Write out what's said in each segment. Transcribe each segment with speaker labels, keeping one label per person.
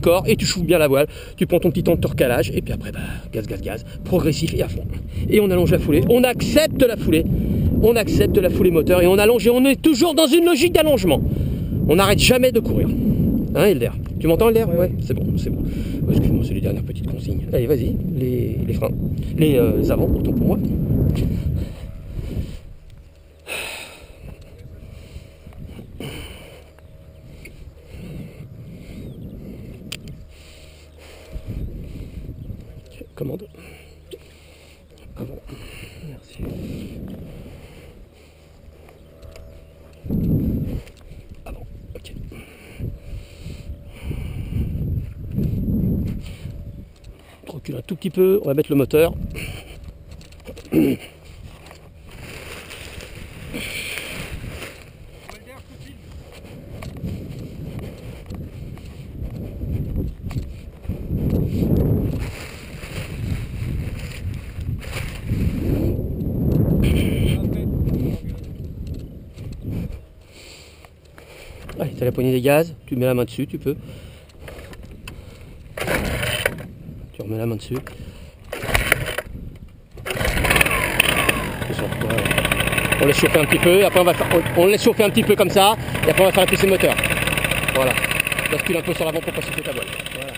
Speaker 1: corps et tu chauffes bien la voile. Tu prends ton petit temps de recalage et puis après, bah, gaz, progressif et à fond. Et on allonge la foulée, on accepte la foulée. On accepte la foulée moteur et on allonge et on est toujours dans une logique d'allongement. On n'arrête jamais de courir. Hein, Elder? Tu m'entends, Elder? Ouais, c'est bon, c'est bon. Excuse-moi, c'est les dernières petites consignes. Allez, vas-y, les freins. Les avant, autant pour moi. Commande. Avant. Merci. Avant. Ok. On recule un tout petit peu. On va mettre le moteur. Allez, tu as la poignée des gaz, tu mets la main dessus, tu peux. Tu remets la main dessus. On laisse chauffer un petit peu, après on laisse chauffer un petit peu comme ça, et après on va faire un le moteur. Voilà. Bascule un peu sur l'avant pour pas souffler ta voile. Voilà.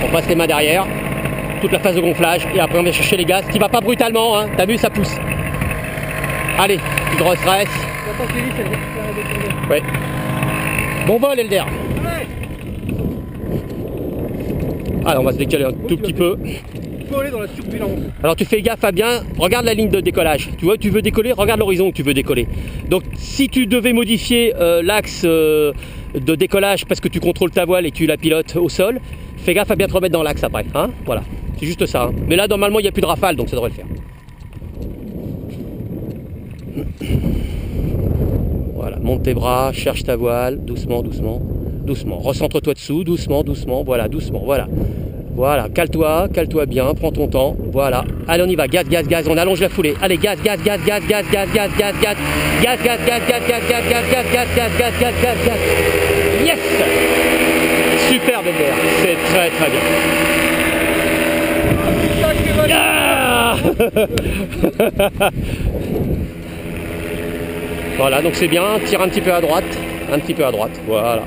Speaker 1: On passe les mains derrière, toute la phase de gonflage, et après on vient chercher les gaz, qui va pas brutalement, hein. T'as vu, ça pousse. Allez, tu te restresses. Ouais. Bon vol, Elder. Alors on va se décaler un tout petit peu.
Speaker 2: Dans la turbulence.
Speaker 1: Alors tu fais gaffe à bien, regarde la ligne de décollage. Tu vois, tu veux décoller, regarde l'horizon où tu veux décoller. Donc si tu devais modifier l'axe de décollage parce que tu contrôles ta voile et tu la pilotes au sol, fais gaffe à bien te remettre dans l'axe après. Hein, voilà, c'est juste ça. Hein. Mais là normalement il n'y a plus de rafale, donc ça devrait le faire. Voilà, monte tes bras, cherche ta voile, doucement, doucement, doucement. Recentre-toi dessous, doucement, doucement, voilà, doucement, voilà. Voilà, cale-toi bien, prends ton temps, voilà. Allez, on y va, gaz, on allonge la foulée. Allez, gaz. Yes! Super, Bender, c'est très très bien. Voilà, donc c'est bien, tire un petit peu à droite, voilà.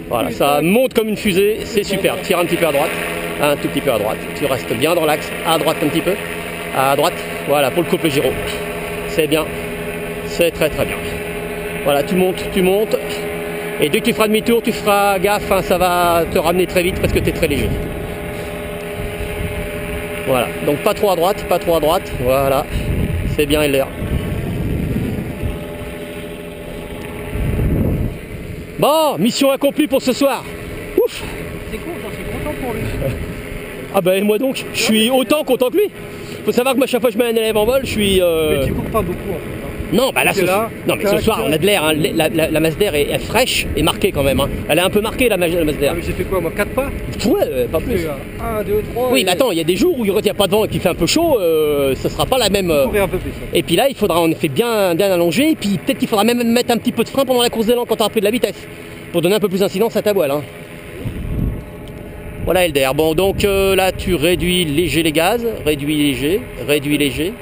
Speaker 1: Voilà, ça monte comme une fusée, c'est super. Tire un petit peu à droite, un tout petit peu à droite. Tu restes bien dans l'axe, à droite un petit peu, à droite, voilà, pour le couple gyro. C'est bien, c'est très très bien. Voilà, tu montes. Et dès que tu feras demi-tour, tu feras gaffe, hein, ça va te ramener très vite parce que tu es très léger. Voilà, donc pas trop à droite, voilà. C'est bien, Elder. Bon, mission accomplie pour ce soir. Ouf.
Speaker 2: C'est cool, j'en suis content pour lui.
Speaker 1: Ah ben moi donc, je suis autant content que lui. Faut savoir que moi chaque fois que je mets un élève en vol, je suis...
Speaker 2: Mais tu cours pas beaucoup en fait.
Speaker 1: Non, bah là, non, mais ce soir, on a de l'air, hein. La masse d'air est fraîche et marquée quand même. Hein. Elle est un peu marquée, la masse d'air.
Speaker 2: Ah, mais j'ai fait quoi, moi, 4 pas?
Speaker 1: Ouais, pas plus.
Speaker 2: 1, 2, 3...
Speaker 1: Oui, mais attends, il y a des jours où il n'y a pas de vent et qu'il fait un peu chaud, ce sera pas la même...
Speaker 2: Un peu plus,
Speaker 1: et puis là, il faudra en effet bien allonger, et puis peut-être qu'il faudra même mettre un petit peu de frein pendant la course d'élan quand tu auras pris de la vitesse, pour donner un peu plus d'incidence à ta voile. Hein. Voilà, Elder. Bon, donc là, tu réduis léger les gaz, réduis léger.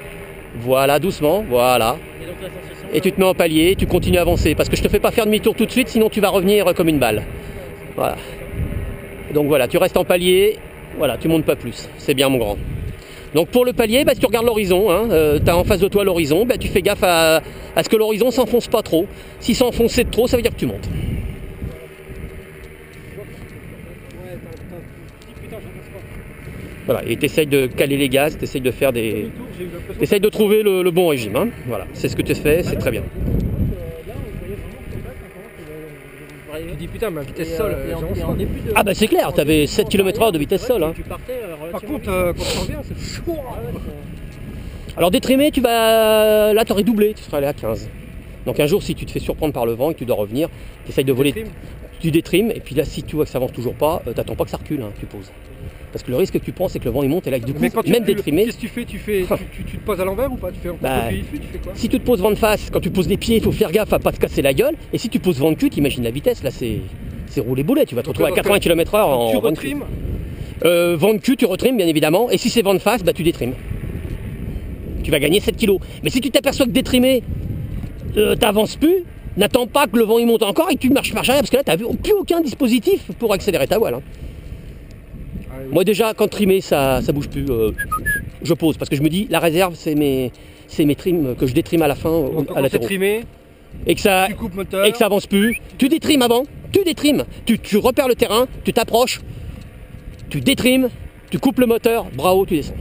Speaker 1: Voilà, doucement, voilà. Et tu te mets en palier, tu continues à avancer, parce que je te fais pas faire demi-tour tout de suite, sinon tu vas revenir comme une balle. Voilà. Donc voilà, tu restes en palier, voilà, tu montes pas plus. C'est bien, mon grand. Donc pour le palier, bah, si tu regardes l'horizon, hein, tu as en face de toi l'horizon, bah, tu fais gaffe à ce que l'horizon s'enfonce pas trop. Si s'enfonce de trop, ça veut dire que tu montes. Voilà, et tu essayes de caler les gaz, tu essayes de faire des... Essaye de trouver le bon régime. Hein. Voilà, c'est ce que tu fais, c'est très bien.
Speaker 2: Tu dis putain, ma vitesse sol,
Speaker 1: ah bah c'est clair, tu avais 7 km/h de vitesse sol. Hein.
Speaker 2: Par contre, quand on revient, c'est chaud.
Speaker 1: Alors détrimé, tu vas... Là, tu aurais doublé, tu serais allé à 15. Donc un jour, si tu te fais surprendre par le vent et que tu dois revenir, tu essayes de voler, tu détrimes, et puis là, si tu vois que ça avance toujours pas, t'attends pas que ça recule, hein, tu poses. Parce que le risque que tu prends, c'est que le vent il monte et là, du coup, même détrimé.
Speaker 2: Qu'est-ce que tu fais? Tu te poses à l'envers ou pas? Tu fais tu fais quoi?
Speaker 1: Si tu te poses vent de face, quand tu poses les pieds, il faut faire gaffe à pas te casser la gueule. Et si tu poses vent de cul, t'imagines la vitesse, là, c'est rouler boulet. Tu vas te retrouver à 80 km/h en
Speaker 2: tu
Speaker 1: vent de cul.
Speaker 2: retrimes?
Speaker 1: Vent de cul, tu retrimes, bien évidemment. Et si c'est vent de face, bah, tu détrimes. Tu vas gagner 7 kg. Mais si tu t'aperçois que détrimer, t'avances plus, n'attends pas que le vent il monte encore et que tu marches arrière, parce que là, tu n'as plus aucun dispositif pour accélérer ta voile. Hein. Ah, oui. Moi, déjà, quand trimer, ça bouge plus. Je pose, parce que je me dis, la réserve, c'est mes trims que je détrime à la fin, à la
Speaker 2: trimé,
Speaker 1: et que ça avance plus. Tu détrimes avant, tu détrimes, tu repères le terrain, tu t'approches, tu détrimes, tu coupes le moteur, bravo, tu descends.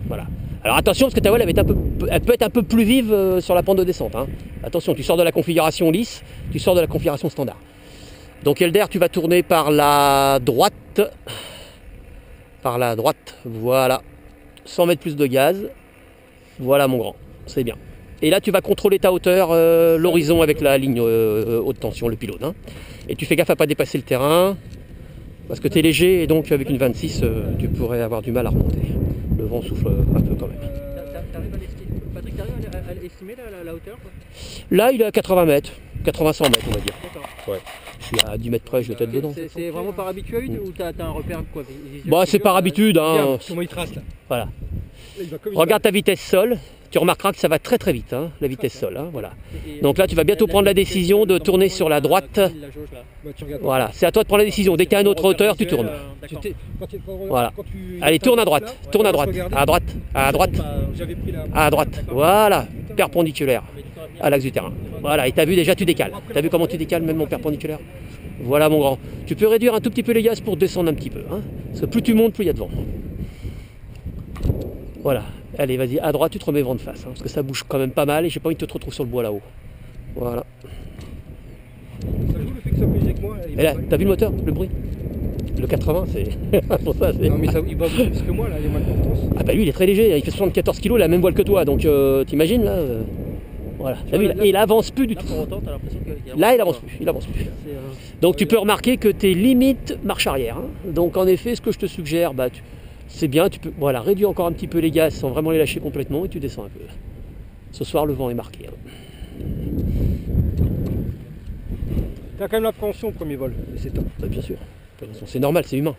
Speaker 1: Voilà. Alors attention, parce que ta voile elle peut être un peu plus vive sur la pente de descente. Hein. Attention, tu sors de la configuration lisse, tu sors de la configuration standard. Donc Elder, tu vas tourner par la droite. Par la droite, voilà. 100 mètres plus de gaz. Voilà mon grand, c'est bien. Et là, tu vas contrôler ta hauteur, l'horizon avec la ligne haute tension, le pylône. Hein. Et tu fais gaffe à ne pas dépasser le terrain. Parce que tu es léger et donc avec une 26, tu pourrais avoir du mal à remonter. Le vent souffle un peu quand même.
Speaker 2: Patrick, t'arrives à estimer la hauteur quoi?
Speaker 1: Là, il est à 80 mètres, 80-100 mètres, on va dire. Ouais. Je suis à 10 mètres près, je dois être dedans.
Speaker 2: C'est vraiment par habitude ou t'as un repère quoi?
Speaker 1: Bah, c'est par habitude. Hein.
Speaker 2: Comment il trace là?
Speaker 1: Voilà. Regarde ta vitesse sol. Tu remarqueras que ça va très très vite, hein, la vitesse sol. Hein, voilà. Donc là, tu vas bientôt prendre la décision de tourner sur la droite. Voilà, c'est à toi de prendre la décision. Dès qu'il y a une autre hauteur, tu tournes. Voilà. Allez, tourne à droite, tourne à droite, à droite, à droite, à droite. Voilà, perpendiculaire à l'axe du terrain. Voilà, et tu as vu déjà, tu décales. Tu as vu comment tu décales, même en perpendiculaire? Voilà, mon grand. Tu peux réduire un tout petit peu les gaz pour descendre un petit peu. Hein, parce que plus tu montes, plus il y a de vent. Voilà. Allez, vas-y, à droite, tu te remets vent de face, hein, parce que ça bouge quand même pas mal et j'ai pas envie que tu te retrouves sur le bois là-haut. Voilà.
Speaker 2: Ça joue le fait que ça bouge avec moi.
Speaker 1: Et là, t'as vu le moteur, le bruit? Le 80, c'est... pour ça, c'est...
Speaker 2: Non mais ça, il va beaucoup plus que moi, là, il est mal content.
Speaker 1: Ah bah lui, il est très léger, il fait 74 kg, il a la même voile que toi, donc t'imagines, là voilà, t'as vu, il avance plus du tout. Là, il avance plus, il avance plus. Donc tu peux remarquer que t'es limite marche arrière. Hein. Donc en effet, ce que je te suggère, bah, c'est bien, tu peux voilà, réduire encore un petit peu les gaz sans vraiment les lâcher complètement et tu descends un peu. Ce soir, le vent est marqué. Hein.
Speaker 2: T'as quand même l'appréhension au premier vol, et c'est top.
Speaker 1: Bah, bien sûr, c'est normal, c'est humain.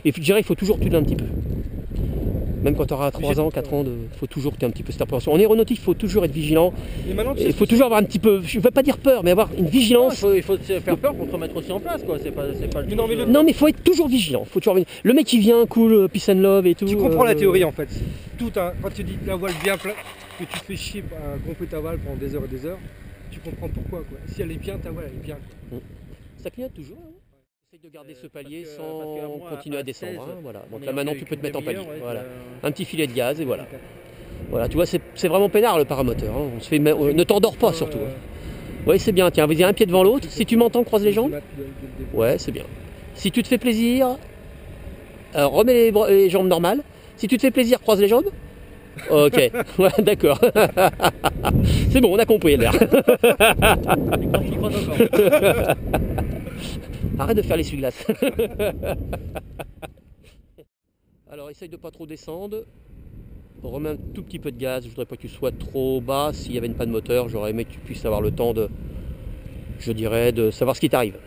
Speaker 1: Et je dirais qu'il faut toujours tuner un petit peu. Même quand tu auras 3 ans, 4 ans, il faut toujours que tu aies un petit peu cette appréhension. En aéronautique, il faut toujours être vigilant. Il faut toujours avoir un petit peu, je ne veux pas dire peur, mais avoir une vigilance.
Speaker 2: Il faut se faire peur pour te remettre aussi en place, quoi. C'est pas le
Speaker 1: non, mais il faut être toujours vigilant. Faut toujours... Le mec qui vient, cool, peace and love et tout.
Speaker 2: Tu comprends la théorie en fait. Quand tu dis la voile bien pleine, que tu fais chier à gonfler ta voile pendant des heures et des heures, tu comprends pourquoi, quoi. Si elle est bien, ta voile elle est bien. Quoi.
Speaker 1: Ça clignote toujours. Hein. Essaye de garder ce palier sans continuer à descendre. Hein, voilà. Donc là maintenant tu peux te mettre en palier. Voilà. Un petit filet de gaz et voilà. Voilà, tu vois, c'est vraiment peinard le paramoteur. Hein. On se fait, ne t'endors pas surtout. Hein. Oui, c'est bien. Tiens, vas-y, un pied devant l'autre. Si tu m'entends, croise les jambes. Ouais, c'est bien. Si tu te fais plaisir, remets les jambes normales. Si tu te fais plaisir, croise les jambes. Ok, ouais, d'accord. C'est bon, on a compris l'air. Arrête de faire l'essuie-glace. Alors, essaye de pas trop descendre. Remets un tout petit peu de gaz. Je voudrais pas que tu sois trop bas. S'il y avait une panne moteur, j'aurais aimé que tu puisses avoir le temps de, je dirais, de savoir ce qui t'arrive.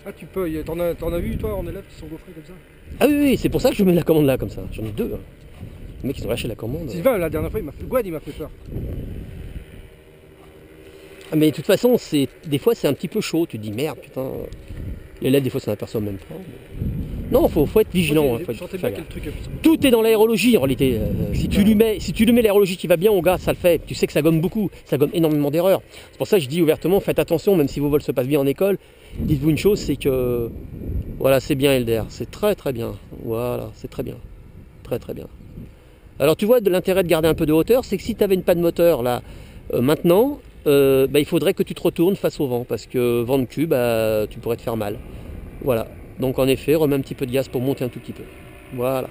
Speaker 2: Ah, tu peux. T'en as vu, toi, en élève qui sont gaufrés comme ça?
Speaker 1: Ah oui, c'est pour ça que je mets la commande là, comme ça. J'en ai deux. Hein. Les mecs, ils ont lâché la commande.
Speaker 2: Sylvain, la dernière fois, Gouad, il m'a fait peur.
Speaker 1: Ah, mais de toute façon, des fois, c'est un petit peu chaud. Tu te dis, merde, putain. Les LED, des fois, ça n'aperçoit même pas. Non, faut être vigilant. Tout est dans l'aérologie, en réalité. Si tu lui mets l'aérologie qui va bien, au gars, ça le fait. Tu sais que ça gomme beaucoup. Ça gomme énormément d'erreurs. C'est pour ça que je dis ouvertement, faites attention, même si vos vols se passent bien en école. Dites-vous une chose, c'est que... Voilà, c'est bien, Elder. C'est très, très bien. Voilà, c'est très bien. Très, très bien. Alors, tu vois, de l'intérêt de garder un peu de hauteur, c'est que si tu avais une panne moteur, là, maintenant... il faudrait que tu te retournes face au vent, parce que vent de cul, tu pourrais te faire mal. Voilà. Donc en effet, remets un petit peu de gaz pour monter un tout petit peu. Voilà.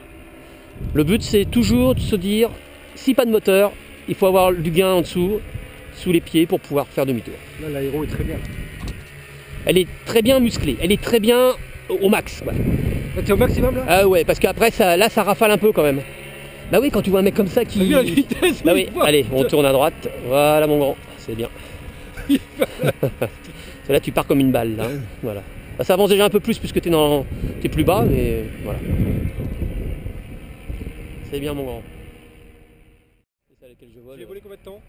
Speaker 1: Le but, c'est toujours de se dire, si pas de moteur, il faut avoir du gain en dessous. sous les pieds pour pouvoir faire demi-tour.
Speaker 2: Là, l'aéro est très bien.
Speaker 1: Elle est très bien musclée, elle est très bien au max. Ouais.
Speaker 2: Là, t'es au maximum là?
Speaker 1: Ah ouais, parce qu'après, là, ça rafale un peu quand même. Bah oui, quand tu vois un mec comme ça qui...
Speaker 2: T'as vu la vitesse?
Speaker 1: Bah oui, allez, on tourne à droite. Voilà mon grand, c'est bien. Là, tu pars comme une balle, là. Voilà. Bah, ça avance déjà un peu plus puisque t'es plus bas, mais voilà. C'est bien mon grand. C'est ça lequel je vole.
Speaker 2: Tu l'as volé combien de temps?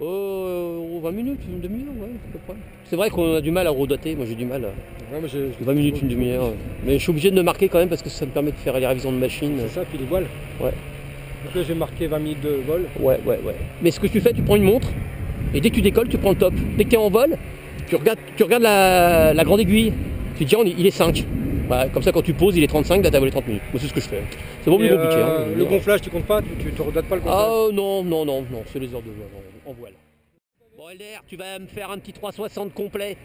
Speaker 1: Oh, 20 minutes, une demi-heure, ouais, à peu près. C'est vrai qu'on a du mal à redoter, moi j'ai du mal.
Speaker 2: Ouais, mais
Speaker 1: 20 minutes, une demi-heure. Mais je suis obligé de me marquer quand même parce que ça me permet de faire les révisions de machine.
Speaker 2: C'est ça, puis les voiles.
Speaker 1: Ouais.
Speaker 2: Donc là j'ai marqué 20 minutes de vol.
Speaker 1: Ouais. Mais ce que tu fais, tu prends une montre et dès que tu décolles, tu prends le top. Dès que tu es en vol, tu regardes la grande aiguille. Tu te dis, il est 5. Ouais, comme ça, quand tu poses, il est 35, là, t'as volé 30 minutes. Moi, c'est ce que je fais. C'est bon, plus compliqué.
Speaker 2: Le gonflage, tu comptes pas? Tu te redates pas le gonflage?
Speaker 1: Ah non, c'est les heures de vol en voile. Bon, LDR, tu vas me faire un petit 360 complet.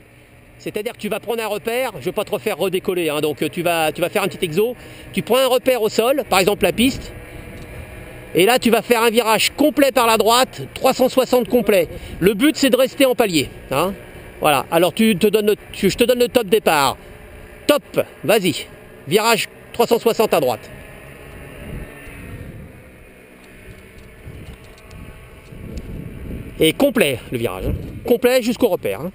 Speaker 1: C'est-à-dire que tu vas prendre un repère, je ne vais pas te refaire redécoller, hein, donc tu vas faire un petit exo. Tu prends un repère au sol, par exemple la piste. Et là, tu vas faire un virage complet par la droite, 360 complet. Le but, c'est de rester en palier. Hein. Voilà, alors je te donne le top départ. Top, vas-y. Virage 360 à droite. Et complet, le virage. Hein. Complet jusqu'au repère. Hein.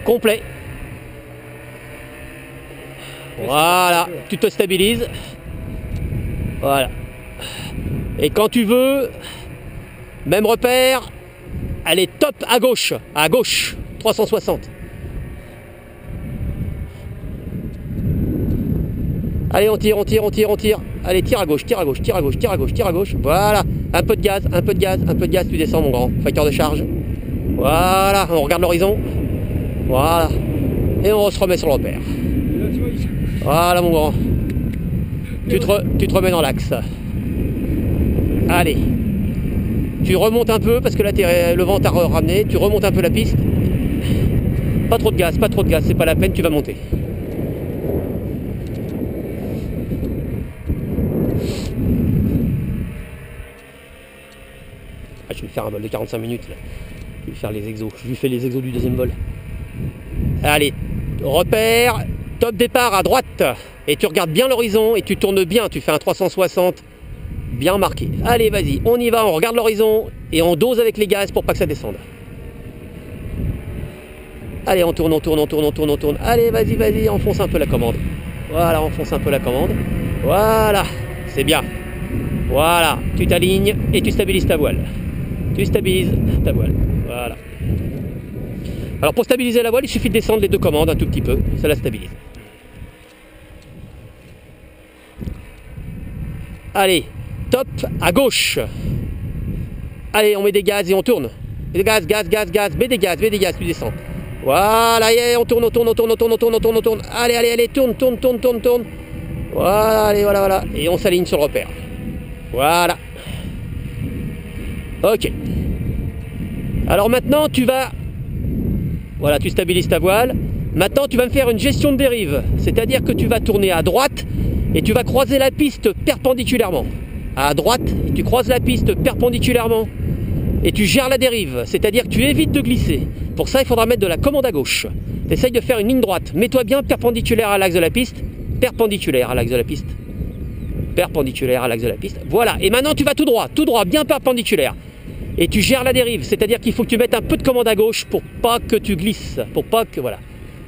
Speaker 1: Complet. Voilà, tu te stabilises. Voilà. Et quand tu veux, même repère, elle est top à gauche, 360. Allez, on tire. Allez, tire à gauche. Voilà, un peu de gaz, tu descends mon grand, facteur de charge. Voilà, on regarde l'horizon. Voilà. Et on se remet sur le repère. Voilà mon grand. Tu te remets dans l'axe. Allez. Tu remontes un peu parce que là le vent t'a ramené. Tu remontes un peu la piste. Pas trop de gaz, c'est pas la peine, tu vas monter. Je vais faire un vol de 45 minutes là. Je vais faire les exos. Je lui fais les exos du deuxième vol. Allez, repère, top départ à droite. Et tu regardes bien l'horizon et tu tournes bien. Tu fais un 360 bien marqué. Allez, vas-y, on y va, on regarde l'horizon et on dose avec les gaz pour pas que ça descende. Allez, on tourne. Allez, vas-y, enfonce un peu la commande. Voilà, enfonce un peu la commande. Voilà, c'est bien. Voilà, tu t'alignes et tu stabilises ta voile. Voilà. Alors pour stabiliser la voile, il suffit de descendre les deux commandes un tout petit peu, ça la stabilise. Allez, top à gauche. Allez, on met des gaz et on tourne. Des gaz, mets des gaz, tu descends. Voilà, on tourne. Allez, tourne. Voilà, allez, voilà. Et on s'aligne sur le repère. Voilà. Ok. Alors maintenant, voilà, tu stabilises ta voile. Maintenant, tu vas me faire une gestion de dérive. C'est-à-dire que tu vas tourner à droite et tu vas croiser la piste perpendiculairement. À droite, tu croises la piste perpendiculairement. Et tu gères la dérive. C'est-à-dire que tu évites de glisser. Pour ça, il faudra mettre de la commande à gauche. Tu essayes de faire une ligne droite. Mets-toi bien perpendiculaire à l'axe de la piste. Perpendiculaire à l'axe de la piste. Voilà. Et maintenant, tu vas tout droit, bien perpendiculaire. Et tu gères la dérive, c'est-à-dire qu'il faut que tu mettes un peu de commande à gauche pour pas que tu glisses, pour pas que, voilà.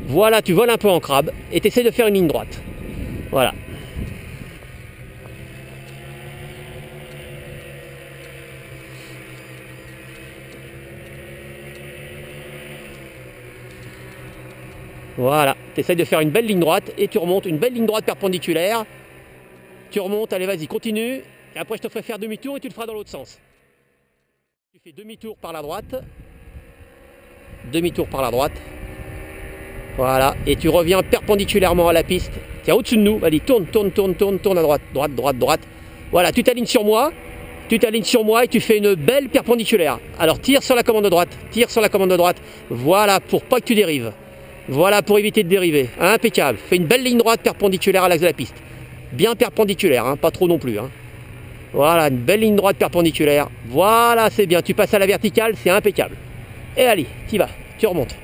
Speaker 1: Voilà, tu voles un peu en crabe et tu essaies de faire une ligne droite. Voilà. Voilà, tu essaies de faire une belle ligne droite et tu remontes une belle ligne droite perpendiculaire. Tu remontes, allez vas-y, continue. Et après je te ferai faire demi-tour et tu le feras dans l'autre sens. Tu fais demi-tour par la droite. Voilà, et tu reviens perpendiculairement à la piste. Tiens, au-dessus de nous, allez, tourne à droite. Voilà, tu t'alignes sur moi. Tu t'alignes sur moi et tu fais une belle perpendiculaire. Alors tire sur la commande de droite, tire sur la commande de droite. Voilà, pour pas que tu dérives. Voilà, pour éviter de dériver. Impeccable. Fais une belle ligne droite perpendiculaire à l'axe de la piste. Bien perpendiculaire, hein, pas trop non plus. Hein. Voilà, une belle ligne droite perpendiculaire. Voilà, c'est bien. Tu passes à la verticale, c'est impeccable. Et allez, t'y vas, tu remontes.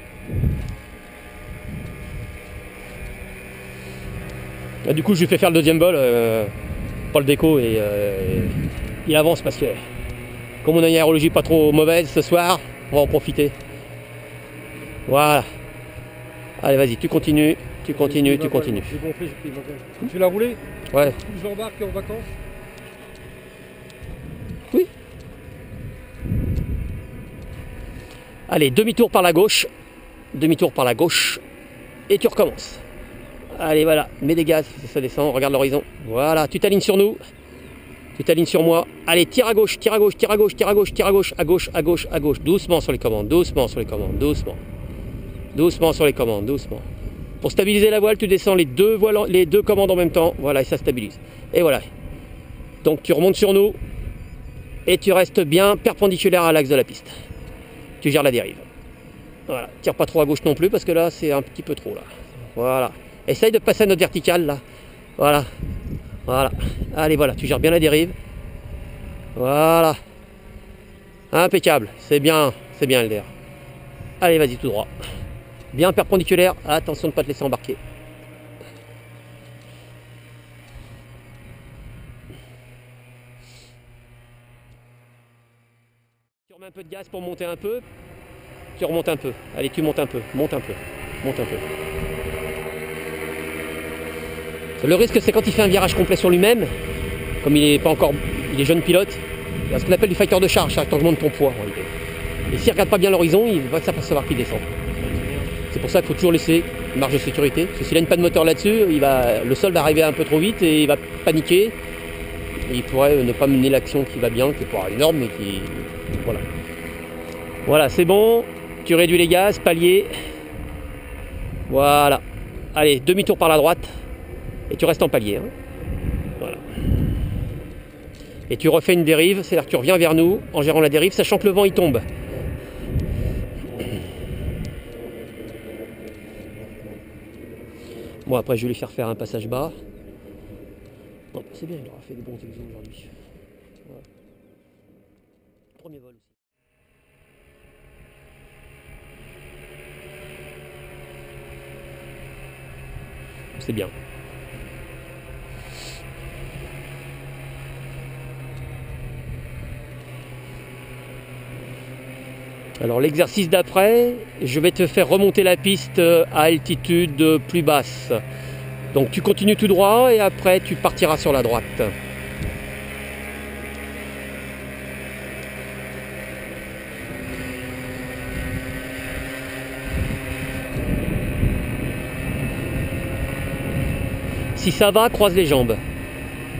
Speaker 1: Là, du coup, je lui fais faire le deuxième vol. Paul Déco et il avance parce que comme on a une aérologie pas trop mauvaise ce soir, on va en profiter. Voilà. Allez, vas-y, tu continues, tu continues, tu continues.
Speaker 2: J'ai gonflé, j'ai pris le bagage. Tu l'as roulé?
Speaker 1: Ouais.
Speaker 2: J'embarque en vacances?
Speaker 1: Oui. Allez, demi-tour par la gauche. Demi-tour par la gauche. Et tu recommences. Allez, voilà, mets des gaz, ça descend, regarde l'horizon. Voilà, tu t'alignes sur nous. Tu t'alignes sur moi. Allez, tire à gauche, tire à gauche, tire à gauche, tire à gauche, tire à gauche, à gauche, à gauche, à gauche. Doucement sur les commandes, doucement sur les commandes, doucement. Doucement sur les commandes, doucement. Pour stabiliser la voile, tu descends les deux commandes en même temps. Voilà, et ça stabilise. Et voilà. Donc tu remontes sur nous. Et tu restes bien perpendiculaire à l'axe de la piste. Tu gères la dérive. Voilà. Tire pas trop à gauche non plus parce que là, c'est un petit peu trop là. Voilà. Essaye de passer à notre verticale là. Voilà. Voilà. Allez, voilà, tu gères bien la dérive. Voilà. Impeccable. C'est bien LDR. Allez, vas-y, tout droit. Bien perpendiculaire. Attention de ne pas te laisser embarquer. Tu remets un peu de gaz pour monter un peu. Tu remontes un peu. Allez, tu montes un peu. Monte un peu. Monte un peu. Le risque, c'est quand il fait un virage complet sur lui-même, comme il est jeune pilote, il y a ce qu'on appelle du facteur de charge, c'est un changement de ton poids en réalité. Et s'il ne regarde pas bien l'horizon, il va s'apercevoir qu'il descend. C'est pour ça qu'il faut toujours laisser une marge de sécurité, parce que s'il a une panne moteur là-dessus, le sol va arriver un peu trop vite et il va paniquer. Et il pourrait ne pas mener l'action qui va bien, qui est pas énorme, mais qui... Voilà. Voilà, c'est bon, tu réduis les gaz, palier. Voilà. Allez, demi-tour par la droite. Et tu restes en palier. Hein. Voilà. Et tu refais une dérive, c'est-à-dire que tu reviens vers nous en gérant la dérive, sachant que le vent il tombe. Bon, après je vais lui faire un passage bas. Non, c'est bien, il aura fait des bons exos aujourd'hui. Voilà. Premier vol aussi. C'est bien. Alors l'exercice d'après, je vais te faire remonter la piste à altitude plus basse. Donc tu continues tout droit et après tu partiras sur la droite. Si ça va, croise les jambes.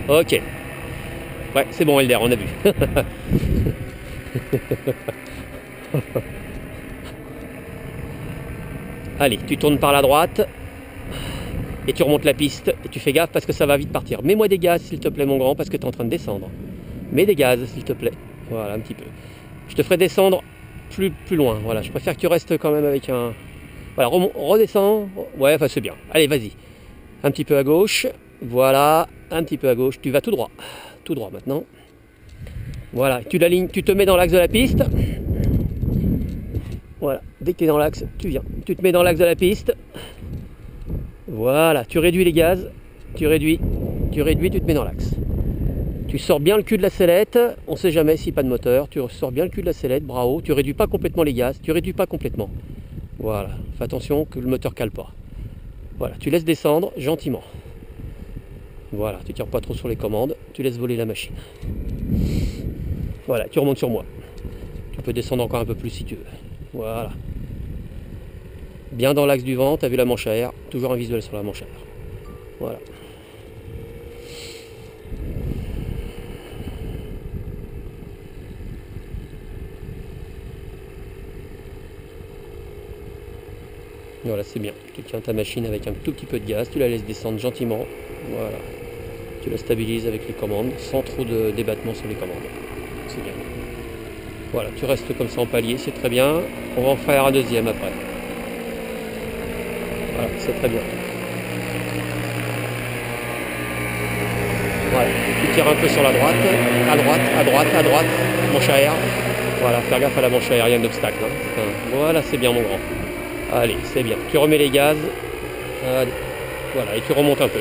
Speaker 1: Ok. Ouais, c'est bon Elder, on a vu. Allez, tu tournes par la droite et tu remontes la piste et tu fais gaffe parce que ça va vite partir. Mets-moi des gaz s'il te plaît mon grand parce que tu es en train de descendre. Mets des gaz s'il te plaît. Voilà, un petit peu. Je te ferai descendre plus loin. Voilà, je préfère que tu restes quand même avec un... Voilà, redescends. Ouais, enfin c'est bien. Allez, vas-y. Un petit peu à gauche. Voilà, un petit peu à gauche. Tu vas tout droit. Tout droit maintenant. Voilà, tu l'alignes, tu te mets dans l'axe de la piste. Voilà, dès que tu es dans l'axe, tu viens. Tu te mets dans l'axe de la piste. Voilà, tu réduis les gaz. Tu réduis, tu te mets dans l'axe. Tu sors bien le cul de la sellette. On ne sait jamais s'il n'y a pas de moteur. Tu sors bien le cul de la sellette, bravo. Tu réduis pas complètement les gaz. Tu réduis pas complètement. Voilà, fais attention que le moteur cale pas. Voilà, tu laisses descendre gentiment. Voilà, tu tires pas trop sur les commandes. Tu laisses voler la machine. Voilà, tu remontes sur moi. Tu peux descendre encore un peu plus si tu veux. Voilà. Bien dans l'axe du vent, tu as vu la manche à air. Toujours un visuel sur la manche à air. Voilà. Voilà, c'est bien. Tu tiens ta machine avec un tout petit peu de gaz. Tu la laisses descendre gentiment. Voilà. Tu la stabilises avec les commandes, sans trop de débattement sur les commandes. C'est bien. Voilà, tu restes comme ça en palier, c'est très bien. On va en faire un deuxième après. Voilà, c'est très bien. Voilà, tu tires un peu sur la droite, à droite, à droite, à droite, manche arrière. Voilà, faire gaffe à la manche arrière, il y a un obstacle. Hein. Voilà, c'est bien mon grand. Allez, c'est bien. Tu remets les gaz. Allez. Voilà, et tu remontes un peu.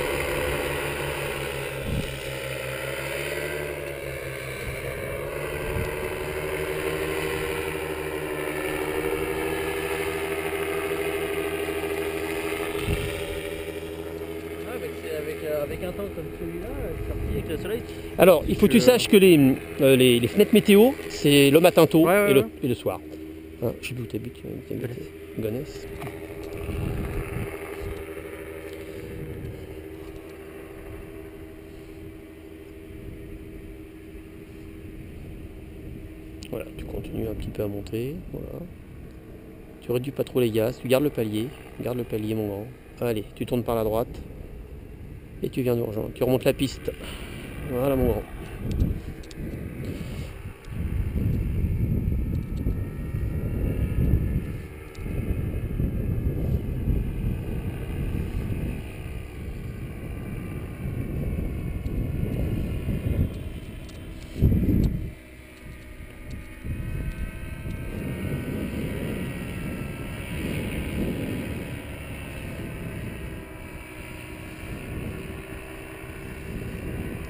Speaker 3: Avec un temps comme celui-là, sorti avec le soleil.
Speaker 1: Alors, il faut que tu saches que les fenêtres météo, c'est le matin tôt
Speaker 2: Ouais,
Speaker 1: et le soir. Hein, je sais plus où t'habites. Gonesse. Voilà, tu continues un petit peu à monter. Voilà. Tu réduis pas trop les gaz, tu gardes le palier. Garde le palier, mon grand. Allez, tu tournes par la droite. Et tu viens nous rejoindre. Tu remontes la piste. Voilà, mon grand.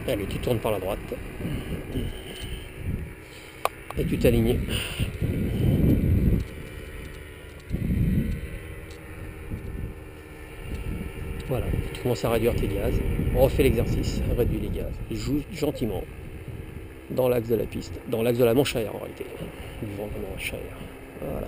Speaker 1: Allez, tu tournes par la droite. Et tu t'alignes. Voilà, tu commences à réduire tes gaz. On refait l'exercice, réduis les gaz. Joue gentiment dans l'axe de la piste, dans l'axe de la manche arrière en réalité. Du vent de la manche arrière. Voilà.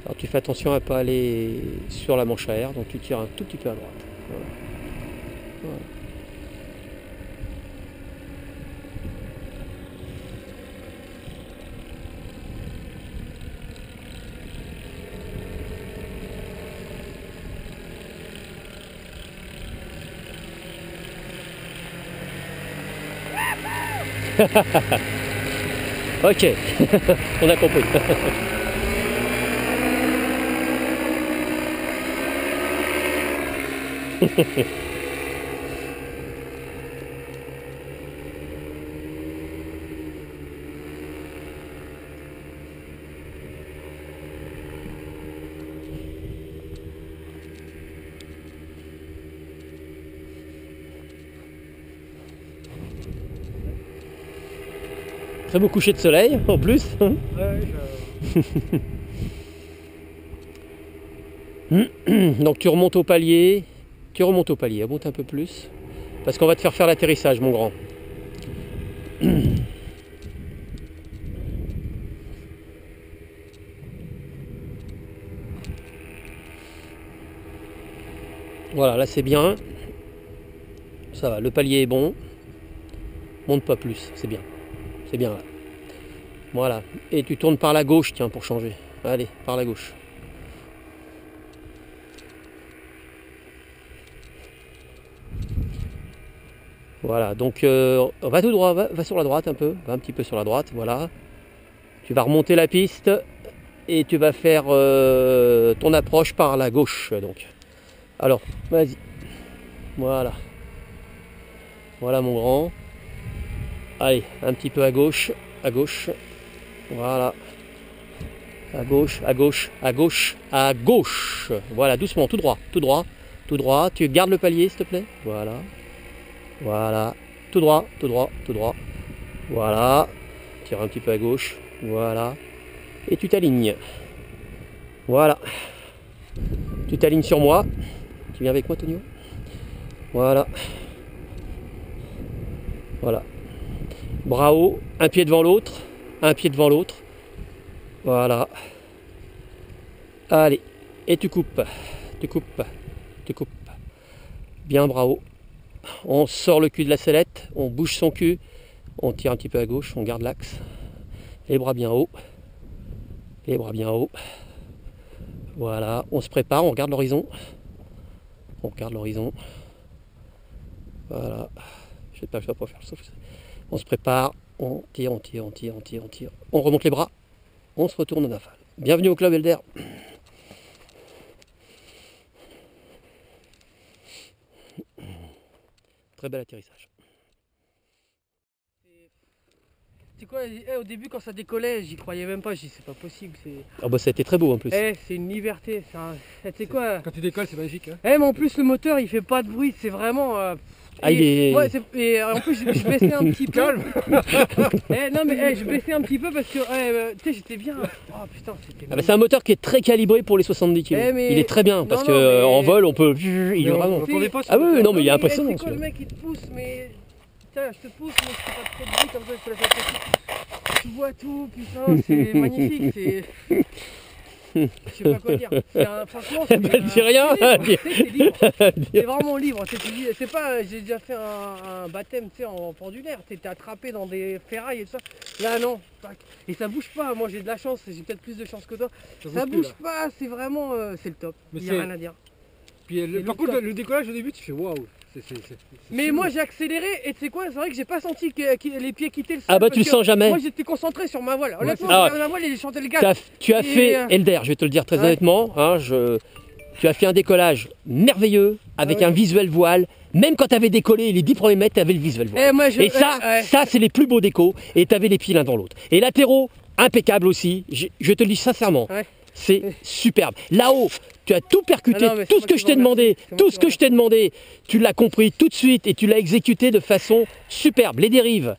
Speaker 1: Alors tu fais attention à ne pas aller sur la manche arrière, donc tu tires un tout petit peu à droite. Voilà. Voilà. Ok, on a compris. Très beau coucher de soleil en plus. Donc tu remontes au palier, remonte un peu plus, parce qu'on va te faire l'atterrissage, mon grand. Voilà, là c'est bien. Ça va, le palier est bon. Monte pas plus, c'est bien. C'est bien là. Voilà. Et tu tournes par la gauche, tiens, pour changer. Allez, par la gauche. Voilà, donc va tout droit, va sur la droite un peu, va un petit peu sur la droite, voilà. Tu vas remonter la piste et tu vas faire ton approche par la gauche. Donc, alors, vas-y. Voilà. Voilà mon grand. Allez, un petit peu à gauche, voilà. À gauche, à gauche, à gauche, à gauche. Voilà, doucement, tout droit, tout droit, tout droit. Tu gardes le palier, s'il te plaît. Voilà. Voilà. Tout droit, tout droit, tout droit. Voilà. Tire un petit peu à gauche. Voilà. Et tu t'alignes. Voilà. Tu t'alignes sur moi. Tu viens avec moi, Tonio? Voilà. Voilà. Bras haut, un pied devant l'autre, un pied devant l'autre. Voilà. Allez, et tu coupes, tu coupes, tu coupes. Bien, bravo. On sort le cul de la sellette, on bouge son cul, on tire un petit peu à gauche, on garde l'axe. Les bras bien hauts. Les bras bien hauts. Voilà, on se prépare, on regarde l'horizon. On regarde l'horizon. Voilà. Je sais pas faire le souffle. On se prépare, on tire, on tire, on tire, on tire, on tire. On remonte les bras, on se retourne en aval. Bienvenue au club Helder. Très bel atterrissage.
Speaker 3: C'est quoi, au début quand ça décollait, j'y croyais même pas, j'ai dit c'est pas possible.
Speaker 1: Ah bah ça a été très beau en plus.
Speaker 3: C'est une liberté, c'est quoi.
Speaker 2: Quand tu décolles, c'est magique. Hein.
Speaker 3: Mais en plus le moteur il fait pas de bruit, c'est vraiment... et en plus je baissais un petit peu.
Speaker 2: Calme.
Speaker 3: Non mais je baissais un petit peu parce que tu sais j'étais bien. Oh putain c'était...
Speaker 1: Ah bah c'est un moteur qui est très calibré pour les 70 kg. Il est très bien parce que en vol on peut... Il est vraiment... Ah oui, non mais il est impressionnant.
Speaker 3: C'est quoi le mec qui te pousse mais... Tiens, je te pousse, mais je fais pas trop de bruit comme ça, je te la fais passer. Tu vois tout, putain, c'est magnifique, c'est... Je sais pas quoi dire. Franchement, c'est...
Speaker 1: Dis rien.
Speaker 3: C'est libre. C'est vraiment libre. C'est pas... J'ai déjà fait un baptême, tu sais, en pendulaire. T'es attrapé dans des ferrailles et tout ça. Là, non. Et ça bouge pas. Moi, j'ai de la chance. J'ai peut-être plus de chance que toi. Ça bouge pas. C'est vraiment... C'est le top. Il n'y a rien à dire.
Speaker 2: Puis, par contre, le décollage au début, tu fais waouh.
Speaker 3: Mais moi j'ai accéléré et tu sais quoi, c'est vrai que j'ai pas senti que les pieds quittaient le sol.
Speaker 1: Ah bah tu sens jamais.
Speaker 3: Moi j'étais concentré sur ma voile. Honnêtement, ma voile il chantait le gaz.
Speaker 1: Tu as fait Helder, je vais te le dire très honnêtement. Hein, tu as fait un décollage merveilleux avec un visuel voile. Même quand tu avais décollé les 10 premiers mètres, tu avais le visuel voile. Et ça c'est les plus beaux décos. Et tu avais les pieds l'un dans l'autre. Et latéraux, impeccable aussi. Je te le dis sincèrement. C'est superbe. Là-haut, tu as tout percuté, tout ce que je t'ai demandé, tu l'as compris tout de suite et tu l'as exécuté de façon superbe. Les dérives,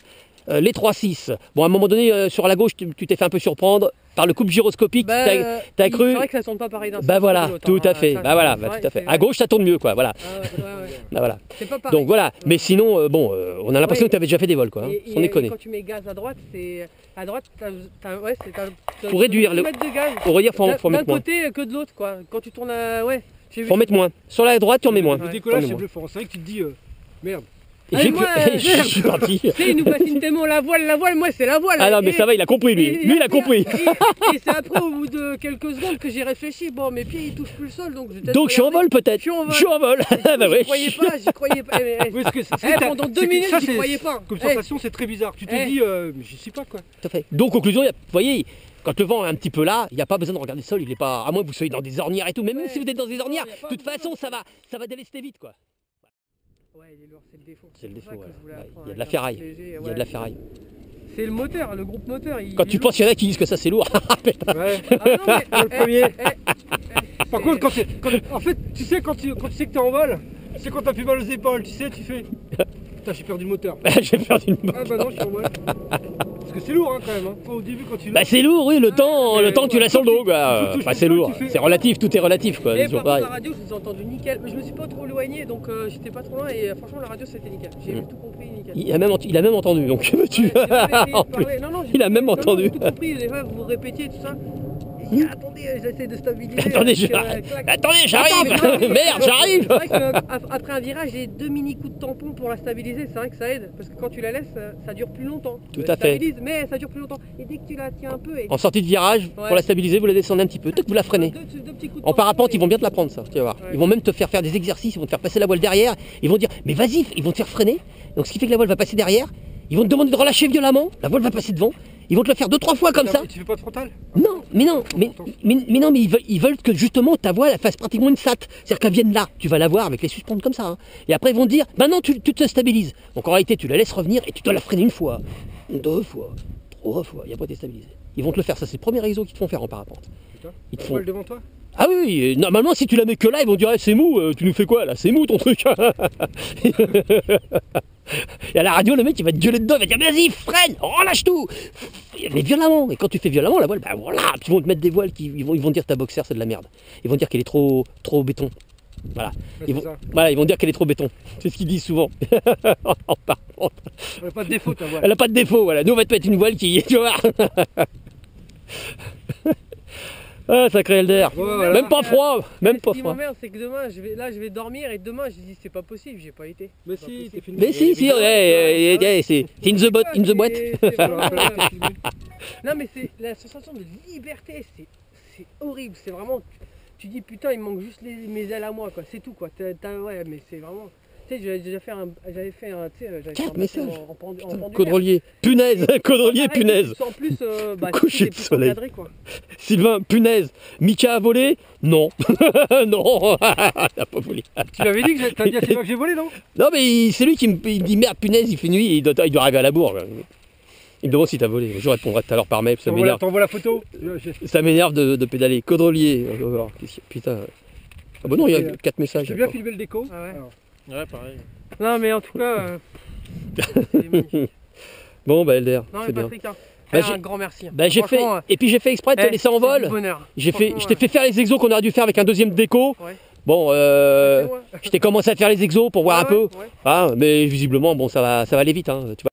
Speaker 1: les 3-6. Bon, à un moment donné, sur la gauche, tu t'es fait un peu surprendre par le coupe gyroscopique. T'as cru.
Speaker 3: C'est vrai que ça tourne pas pareil d'un sens.
Speaker 1: Bah voilà, tout à fait. Bah voilà, tout à fait. À gauche, ça tourne mieux, quoi. Voilà. Bah voilà. Donc voilà. Mais sinon, bon, on a l'impression que tu avais déjà fait des vols, quoi. Sans déconner.
Speaker 3: Quand tu mets gaz à droite, c'est à droite,
Speaker 1: pour réduire le. Pour redire, faut mettre moins.
Speaker 3: D'un côté que de l'autre, quoi. Quand tu tournes à...
Speaker 1: Faut mettre moins. Sur la droite, tu en mets moins.
Speaker 2: Le décollage, c'est bluffant. C'est vrai que tu te dis, merde.
Speaker 1: Je suis parti.
Speaker 3: Tu sais, il nous fascine tellement la voile, moi c'est la voile.
Speaker 1: Ah non, mais ça va, il a compris lui. Lui, il a compris.
Speaker 3: Et c'est après, au bout de quelques secondes, que j'ai réfléchi. Bon, mes pieds ils touchent plus le sol, donc
Speaker 1: je suis en vol peut-être. Je suis en vol.
Speaker 3: Bah oui. J'y croyais pas. Pendant 2 minutes, j'y croyais pas.
Speaker 2: Comme sensation, c'est très bizarre. Tu te dis, mais j'y suis pas quoi.
Speaker 1: Tout à fait. Donc, conclusion, vous voyez. Quand le vent est un petit peu là, il n'y a pas besoin de regarder le sol, il est pas. À moins que vous soyez dans des ornières et tout. Mais même si vous êtes dans des ornières, de toute façon, ça va délester vite quoi.
Speaker 3: Ouais, il est lourd, c'est le défaut.
Speaker 1: C'est le défaut, il y a de la ferraille. Il y a de la ferraille.
Speaker 3: C'est le moteur, le groupe moteur.
Speaker 1: Quand tu penses qu'il y en a qui disent que ça c'est lourd.
Speaker 2: Le premier. Par contre, en fait, tu sais, quand tu sais que t'es en vol, c'est quand t'as plus mal aux épaules, tu sais, tu fais. Putain, j'ai perdu le moteur.
Speaker 1: J'ai perdu le moteur.
Speaker 2: Ah bah non, je suis en vol. Parce que c'est lourd hein, quand même. Hein. Au début, quand tu.
Speaker 1: Bah c'est lourd, oui, le temps que tu l'as sur le dos, quoi. Enfin, c'est lourd. C'est relatif, tout est relatif, quoi.
Speaker 3: Et par contre, la radio, je vous ai entendu nickel. Je me suis pas trop éloigné, donc j'étais pas trop loin. Et franchement, la radio, c'était nickel. J'ai tout compris, nickel.
Speaker 1: Il a même entendu, donc il a même entendu.
Speaker 3: J'ai tout compris. Des fois, vous répétiez tout ça. Attendez, j'essaie de stabiliser.
Speaker 1: Attendez, j'arrive. Merde, j'arrive.
Speaker 3: C'est vrai qu'après un virage, j'ai 2 mini coups de tampon pour la stabiliser. C'est vrai que ça aide. Parce que quand tu la laisses, ça dure plus longtemps.
Speaker 1: Tout à fait.
Speaker 3: Mais ça dure plus longtemps. Et dès que tu la tiens un peu.
Speaker 1: En sortie de virage, pour la stabiliser, vous la descendez un petit peu. Peut-être que vous la freinez. En parapente, ils vont bien te la prendre, ça. Tu vas voir. Ils vont même te faire des exercices. Ils vont te faire passer la voile derrière. Ils vont dire, mais vas-y, ils vont te faire freiner. Donc ce qui fait que la voile va passer derrière. Ils vont te demander de relâcher violemment. La voile va passer devant. Ils vont te le faire 2-3 fois comme ça.
Speaker 2: Tu fais pas de frontal?
Speaker 1: Non, mais ils veulent que justement ta voile fasse pratiquement une SAT. C'est-à-dire qu'elle vienne là, tu vas la voir avec les suspendre comme ça. Hein. Et après ils vont te dire, bah non, tu te stabilises. Donc en réalité, tu la laisses revenir et tu dois la freiner 1 fois, 2 fois, 3 fois. Il n'y a pas de stabiliser. Ils vont te le faire. Ça, c'est le premier exo qu'ils te font faire en parapente.
Speaker 2: Ils te font devant toi?
Speaker 1: Ah oui, normalement si tu la mets que là, ils vont dire, c'est mou, tu nous fais quoi là? C'est mou ton truc. Et à la radio, le mec il va te gueuler dedans, il va dire vas-y, freine, relâche tout. Mais violemment, et quand tu fais violemment la voile, bah voilà, puis ils vont te mettre des voiles ils vont dire ta boxer c'est de la merde. Ils vont dire qu'elle est trop béton. Voilà. Ils vont dire qu'elle est trop béton. C'est ce qu'ils disent souvent. Par contre.
Speaker 2: Elle n'a pas de défaut ta voile.
Speaker 1: Elle n'a pas de défaut, voilà. Nous on va te mettre une voile qui. Tu vois. Ah, sacré Elder.
Speaker 2: Voilà.
Speaker 1: Même pas froid, même pas
Speaker 3: Ce qui
Speaker 1: froid.
Speaker 3: m'emmerde, c'est que demain, je vais dormir et demain, je dis c'est pas possible, j'ai pas été.
Speaker 2: Mais
Speaker 3: C'est pas
Speaker 2: si,
Speaker 3: possible.
Speaker 2: t'es filmé.
Speaker 1: Mais si, c'est in the boat, in the boîte.
Speaker 3: C'est vraiment, non mais c'est la sensation de liberté, c'est horrible, c'est vraiment, tu dis putain il me manque juste mes ailes à moi quoi, c'est tout quoi, ouais mais c'est vraiment, tu sais j'avais fait un, tu sais, j'avais fait un
Speaker 1: message.
Speaker 3: en pendulaire.
Speaker 1: Caudrelier, punaise, caudrelier,
Speaker 3: Pareil,
Speaker 1: punaise.
Speaker 3: En plus,
Speaker 1: Coucher
Speaker 3: c'est
Speaker 1: de
Speaker 3: plus
Speaker 1: soleil.
Speaker 3: encadré, quoi.
Speaker 1: Sylvain, punaise. Mika a volé? Non. Non, il a pas volé.
Speaker 2: Tu l'avais dit que t'as dit à Sylvain que j'ai volé, non?
Speaker 1: Non, mais c'est lui qui me dit merde, punaise, il fait nuit, il doit arriver à la bourre. Il me demande si t'as volé. Je répondrai tout à l'heure par mail, ça m'énerve.
Speaker 2: T'envoies la photo?
Speaker 1: Ça m'énerve de pédaler. Caudrelier. Putain. Ah bah non, il y a 4 messages.
Speaker 2: J'ai bien filmé le déco.
Speaker 3: Ah ouais.
Speaker 2: Alors,
Speaker 4: Ouais, pareil.
Speaker 3: Non mais en tout cas, c'est magnifique.
Speaker 1: Bon, bah Elder,
Speaker 3: Non mais
Speaker 1: c'est bien.
Speaker 3: Patrick, hein,
Speaker 1: Bah,
Speaker 3: un
Speaker 1: j'ai-
Speaker 3: grand merci. hein.
Speaker 1: Bah j'ai fait,
Speaker 3: Franchement,
Speaker 1: et puis j'ai fait exprès de te laisser en
Speaker 3: c'est
Speaker 1: vol.
Speaker 3: du bonheur.
Speaker 1: Je t'ai
Speaker 3: Franchement,
Speaker 1: fait faire les exos qu'on aurait dû faire avec un deuxième déco.
Speaker 3: Ouais.
Speaker 1: Bon,
Speaker 3: c'est moi.
Speaker 1: je t'ai commencé à faire les exos pour voir
Speaker 3: Ah
Speaker 1: un peu.
Speaker 3: ouais, ouais.
Speaker 1: Ah, mais visiblement, bon, ça va aller vite. Hein. Tu vas